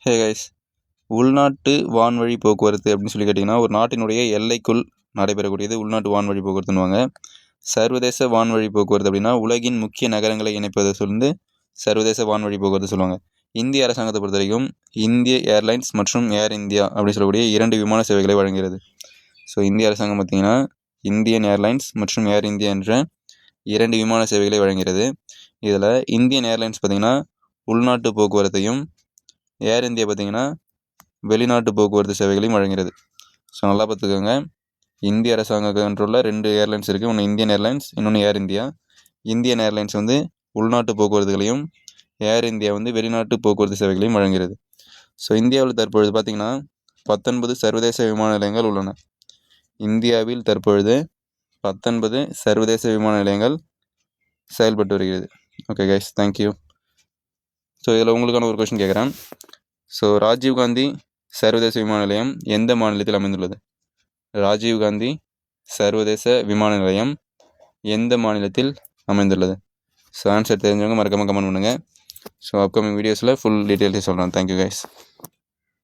Hey guys, உள்நாட்டு வான்வழி போக்குவரத்து அப்படின்னு சொல்லி கேட்டிங்கன்னா, ஒரு நாட்டினுடைய எல்லைக்குள் நடைபெறக்கூடியது உள்நாட்டு வான்வழி போக்குவரத்துன்னுவாங்க. சர்வதேச வான்வழி போக்குவரத்து அப்படின்னா, உலகின் முக்கிய நகரங்களை இணைப்பதை சொல்லி சர்வதேச வான்வழி போக்குவரத்து சொல்லுவாங்க. இந்திய அரசாங்கத்தை பொறுத்த வரைக்கும் இந்திய ஏர்லைன்ஸ் மற்றும் ஏர் இந்தியா அப்படின்னு சொல்லக்கூடிய 2 விமான சேவைகளை வழங்குகிறது. ஸோ இந்திய அரசாங்கம் பார்த்திங்கன்னா இந்தியன் ஏர்லைன்ஸ் மற்றும் ஏர் இந்தியா என்ற 2 விமான சேவைகளை வழங்குகிறது. இதில் இந்தியன் ஏர்லைன்ஸ் பார்த்திங்கன்னா உள்நாட்டு போக்குவரத்தையும், ஏர் இந்தியா பார்த்திங்கன்னா வெளிநாட்டு போக்குவரத்து சேவைகளையும் வழங்குகிறது. ஸோ நல்லா பார்த்துக்கோங்க, இந்திய அரசாங்க கண்ட்ரோலில் 2 ஏர்லைன்ஸ் இருக்குது. ஒன்று இந்தியன் ஏர்லைன்ஸ், இன்னொன்று ஏர் இந்தியா. இந்தியன் ஏர்லைன்ஸ் வந்து உள்நாட்டு போக்குவரத்துகளையும், ஏர் இந்தியா வந்து வெளிநாட்டு போக்குவரத்து சேவைகளையும் வழங்குகிறது. ஸோ இந்தியாவில் தற்பொழுது பார்த்திங்கன்னா 19 சர்வதேச விமான நிலையங்கள் உள்ளன. இந்தியாவில் தற்பொழுது 19 சர்வதேச விமான நிலையங்கள் செயல்பட்டு வருகிறது. Okay guys, thank you. ஸோ இதில் உங்களுக்கான ஒரு கொஸ்டின் கேட்குறேன். ஸோ ராஜீவ்காந்தி சர்வதேச விமான நிலையம் எந்த மாநிலத்தில் அமைந்துள்ளது? ராஜீவ்காந்தி சர்வதேச விமான நிலையம் எந்த மாநிலத்தில் அமைந்துள்ளது? ஸோ ஆன்சர் தெரிஞ்சவங்க மறக்காமல் கமெண்ட் பண்ணுங்கள். ஸோ அப்கமிங் வீடியோஸில் ஃபுல் டீட்டெயில்ஸை சொல்கிறேன். Thank you guys.